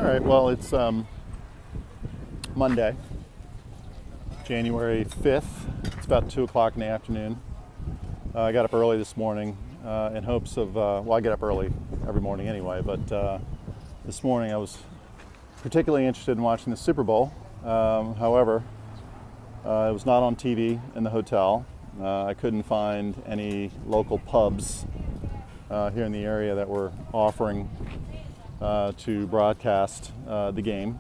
right, well, it's Monday, January 5th. It's about 2 o'clock in the afternoon. I got up early this morning in hopes of, well, I get up early every morning anyway, but this morning I was particularly interested in watching the Super Bowl. However, it was not on TV in the hotel. I couldn't find any local pubs here in the area that were offering to broadcast the game.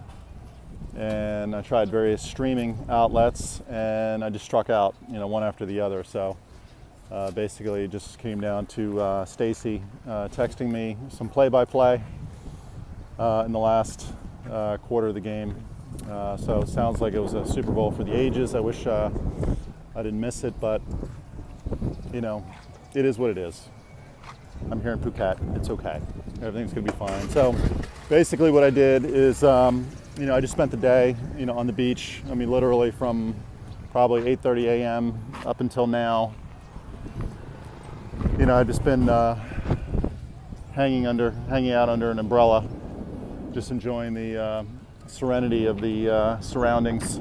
And I tried various streaming outlets, and I just struck out, one after the other. So basically, it just came down to Stacy texting me some play-by-play in the last quarter of the game. So it sounds like it was a Super Bowl for the ages. I wish I didn't miss it, but it is what it is. I'm here in Phuket. It's okay. Everything's gonna be fine. So basically, what I did is, I just spent the day, on the beach. I mean, literally from probably 8:30 a.m. up until now. I've just been hanging out under an umbrella, just enjoying the serenity of the surroundings.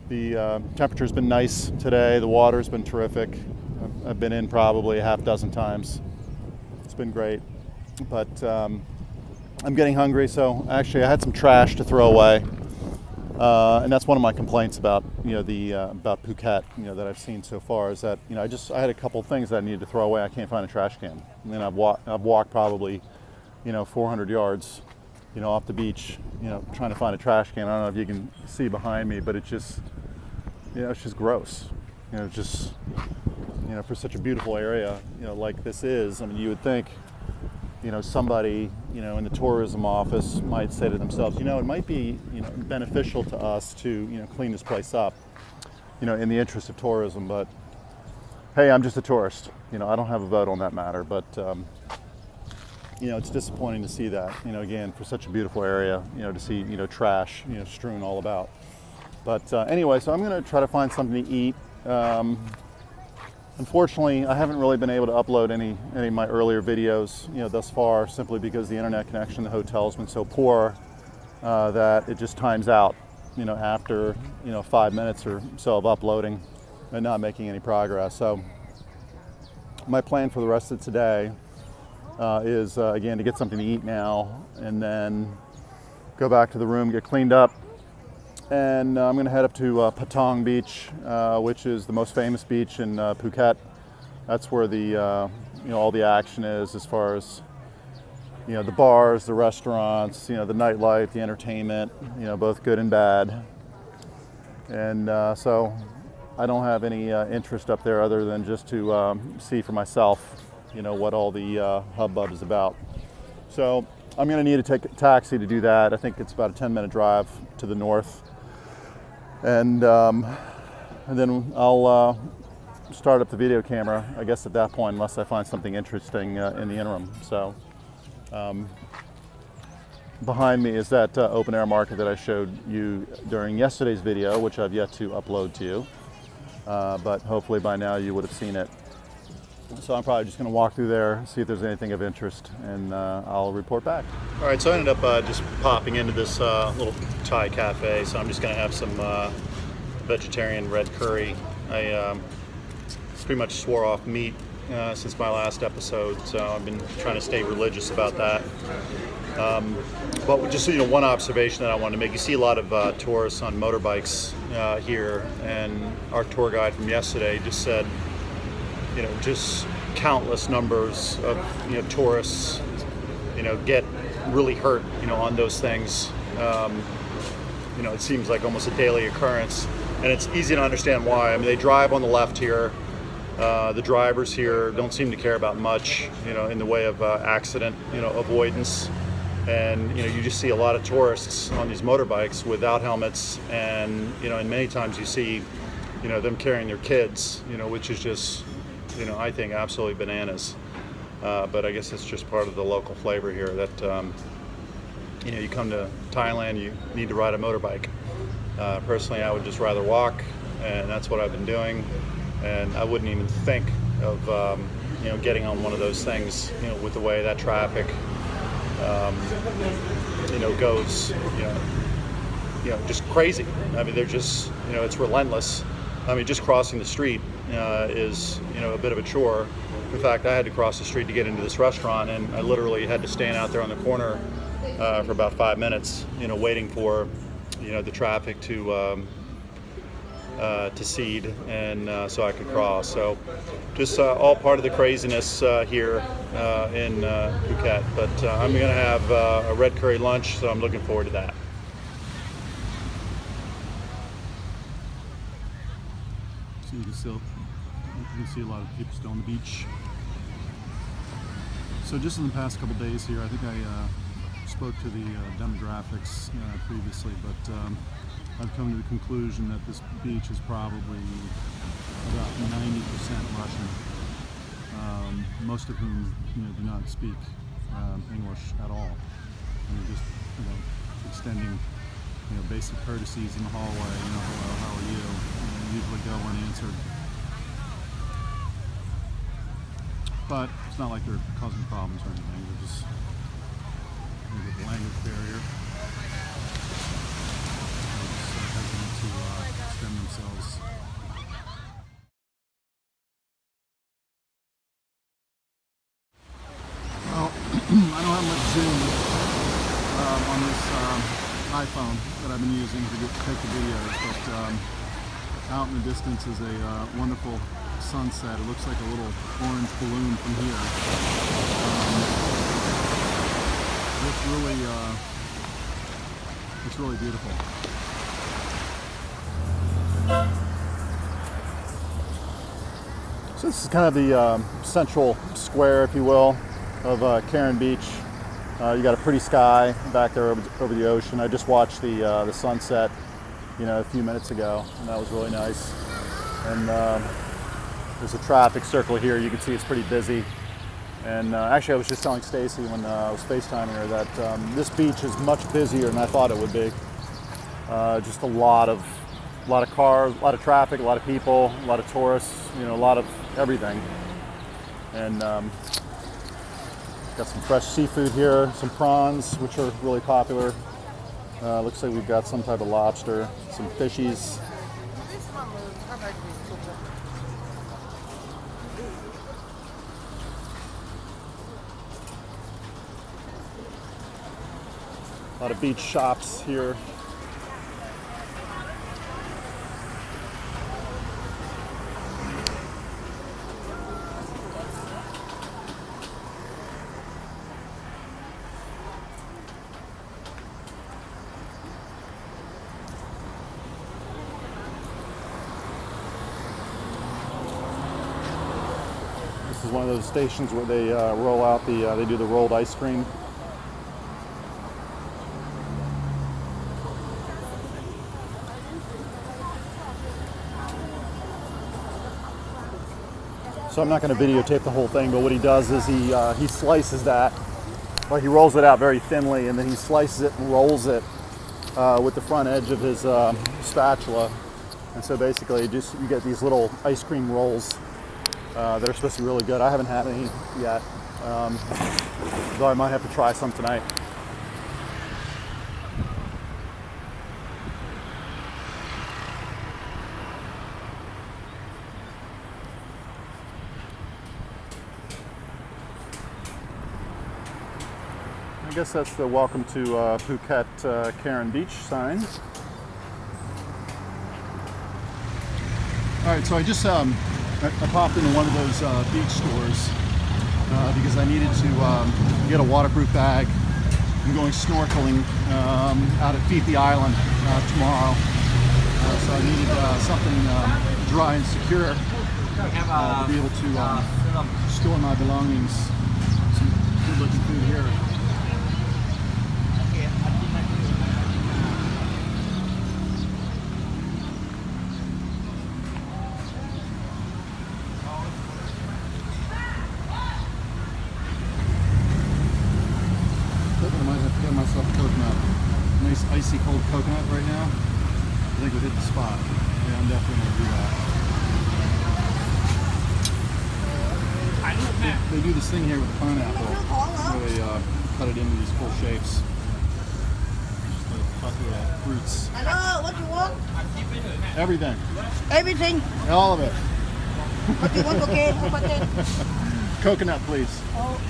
The temperature's been nice today. The water's been terrific. I've been in probably a half dozen times. It's been great, but I'm getting hungry. So actually, I had some trash to throw away, and that's one of my complaints about about Phuket that I've seen so far is that I had a couple things that I needed to throw away. I can't find a trash can. I mean, I've walked probably 400 yards off the beach trying to find a trash can. I don't know if you can see behind me, but it's just gross. For such a beautiful area, like this is, I mean, you would think, somebody, in the tourism office might say to themselves, it might be, beneficial to us to, clean this place up, in the interest of tourism. But hey, I'm just a tourist. I don't have a vote on that matter. But it's disappointing to see that, again, for such a beautiful area, to see, trash, strewn all about. But anyway, so I'm going to try to find something to eat. Unfortunately, I haven't really been able to upload any of my earlier videos, thus far, simply because the internet connection in the hotel has been so poor that it just times out, after 5 minutes or so of uploading and not making any progress. So my plan for the rest of today is again to get something to eat now, and then go back to the room, get cleaned up. And I'm going to head up to Patong Beach, which is the most famous beach in Phuket. That's where the all the action is, as far as the bars, the restaurants, the nightlife, the entertainment, both good and bad. And so I don't have any interest up there other than just to see for myself, what all the hubbub is about. So I'm going to need to take a taxi to do that. I think it's about a 10-minute drive to the north. And then I'll start up the video camera, I guess, at that point, unless I find something interesting in the interim. So behind me is that open air market that I showed you during yesterday's video, which I've yet to upload to you. But hopefully by now you would have seen it. So I'm probably just going to walk through there, see if there's anything of interest, and I'll report back. All right, so I ended up just popping into this little Thai cafe. So I'm just going to have some vegetarian red curry. I pretty much swore off meat since my last episode, so I've been trying to stay religious about that. But just one observation that I wanted to make: you see a lot of tourists on motorbikes here, and our tour guide from yesterday just said, just countless numbers of tourists get really hurt on those things. It seems like almost a daily occurrence, and it's easy to understand why. I mean, they drive on the left here. The drivers here don't seem to care about much in the way of accident avoidance, and you just see a lot of tourists on these motorbikes without helmets, and and many times you see them carrying their kids, which is just I think absolutely bananas. But I guess it's just part of the local flavor here that you come to Thailand, you need to ride a motorbike. Personally, I would just rather walk, and that's what I've been doing. And I wouldn't even think of getting on one of those things with the way that traffic goes, just crazy. I mean, they're just, it's relentless. I mean, just crossing the street is, a bit of a chore. In fact, I had to cross the street to get into this restaurant, and I literally had to stand out there on the corner for about 5 minutes, waiting for, the traffic to seed, and so I could cross. So just all part of the craziness here in Phuket. But I'm going to have a red curry lunch, so I'm looking forward to that. So you can see a lot of people still on the beach. So just in the past couple days here, I think I spoke to the demographics previously, but I've come to the conclusion that this beach is probably about 90% Russian, most of whom do not speak English at all. And they're just extending basic courtesies in the hallway. Hello, how are you? Usually go unanswered. But it's not like they're causing problems or anything. They're just the language barrier. Hesitant to extend themselves. Well, I don't have much zoom on this iPhone that I've been using to take the videos, but out in the distance is a wonderful sunset. It looks like a little orange balloon from here. It's really beautiful. So this is kind of the central square, if you will, of Karen Beach. You got a pretty sky back there over the ocean. I just watched the sunset, a few minutes ago, and that was really nice. And there's a traffic circle here. You can see it's pretty busy. And actually, I was just telling Stacy when I was FaceTiming her that this beach is much busier than I thought it would be. Just a lot of cars, a lot of traffic, a lot of people, a lot of tourists, a lot of everything. And got some fresh seafood here, some prawns, which are really popular. Looks like we've got some type of lobster, some fishies. A lot of beach shops here. This is one of those stations where they roll out they do the rolled ice cream. So I'm not going to videotape the whole thing, but what he does is he slices that, or he rolls it out very thinly, and then he slices it and rolls it with the front edge of his spatula. And so basically you get these little ice cream rolls that are supposed to be really good. I haven't had any yet, though I might have to try some tonight. I guess that's the welcome to Phuket Karen Beach sign. All right, so I just I popped into one of those beach stores because I needed to get a waterproof bag. I'm going snorkeling out at Phi Phi Island tomorrow, so I needed something dry and secure to be able to store my belongings. Some good-looking food here. Nice icy cold coconut right now. I think we hit the spot. Yeah, I'm definitely going to do that. They do this thing here with the pineapple where they cut it into these cool shapes. Just cut the fruits. Hello, what you want? Everything. Everything. All of it. What you want? Okay, how about that? Coconut, please. Oh,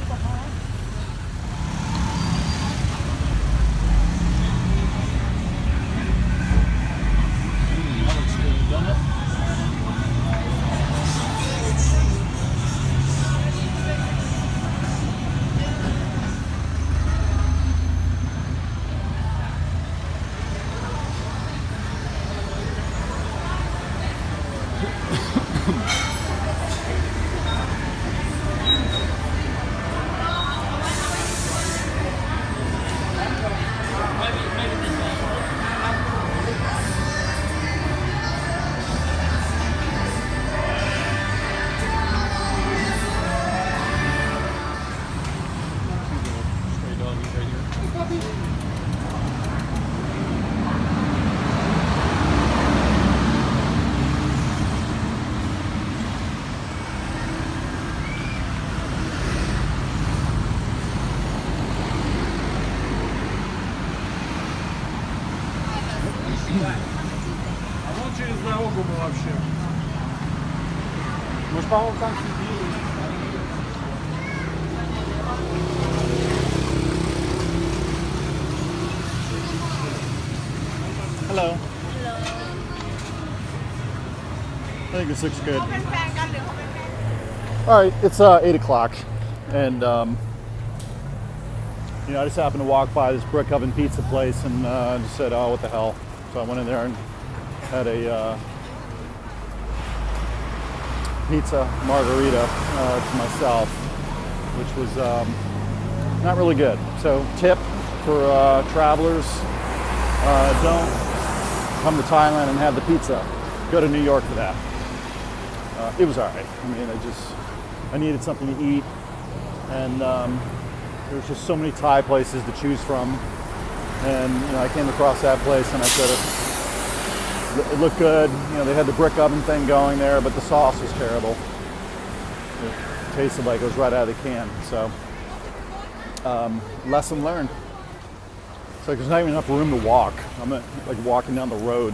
That looks good, doesn't it? Stray doggies right here. А вон через дорогу мы вообще. Мы ж, по-моему, там сидели. Hello. I think this looks good. All right, it's 8 o'clock, and you know, I just happened to walk by this brick oven pizza place, and just said, "Oh, what the hell?" So I went in there and had a pizza margarita to myself, which was not really good. So, tip for travelers: don't come to Thailand and have the pizza. Go to New York for that. It was all right. I mean, I needed something to eat, and there's just so many Thai places to choose from. And you know, I came across that place, and I said it looked good. You know, they had the brick oven thing going there, but the sauce was terrible. It tasted like it was right out of the can. So, lesson learned. It's like there's not even enough room to walk. I'm like walking down the road.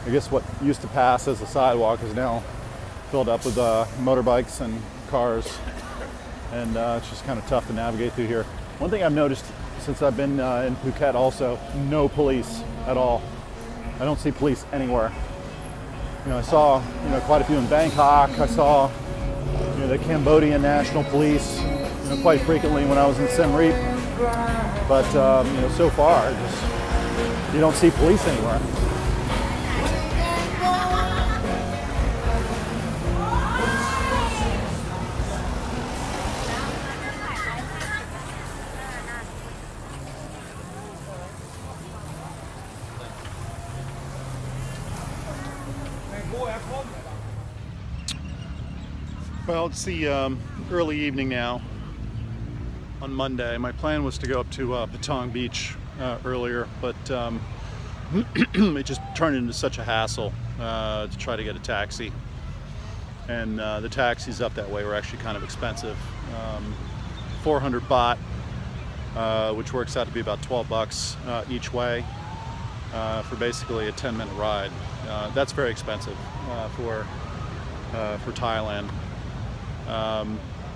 I guess what used to pass as a sidewalk is now filled up with motorbikes and cars, and it's just kind of tough to navigate through here. One thing I've noticed since I've been in Phuket also, no police at all. I don't see police anywhere. You know, I saw quite a few in Bangkok. I saw the Cambodian National Police quite frequently when I was in Siem Reap. But so far, you don't see police anywhere. Well, it's the early evening now on Monday. My plan was to go up to Patong Beach earlier, but it just turned into such a hassle to try to get a taxi. And the taxis up that way were actually kind of expensive. 400 baht, which works out to be about 12 bucks each way for basically a 10-minute ride. That's very expensive for Thailand.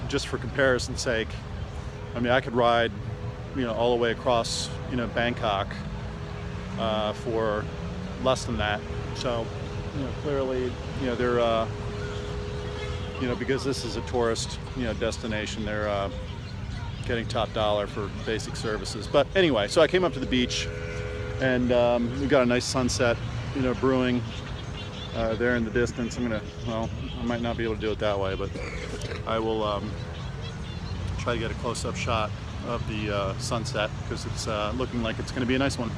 Just for comparison's sake, I mean, I could ride, all the way across, Bangkok for less than that. So, clearly, they're, because this is a tourist, destination, they're getting top dollar for basic services. But anyway, so I came up to the beach, and we got a nice sunset, brewing there in the distance. I might not be able to do it that way, but I will try to get a close-up shot of the sunset because it's looking like it's going to be a nice one.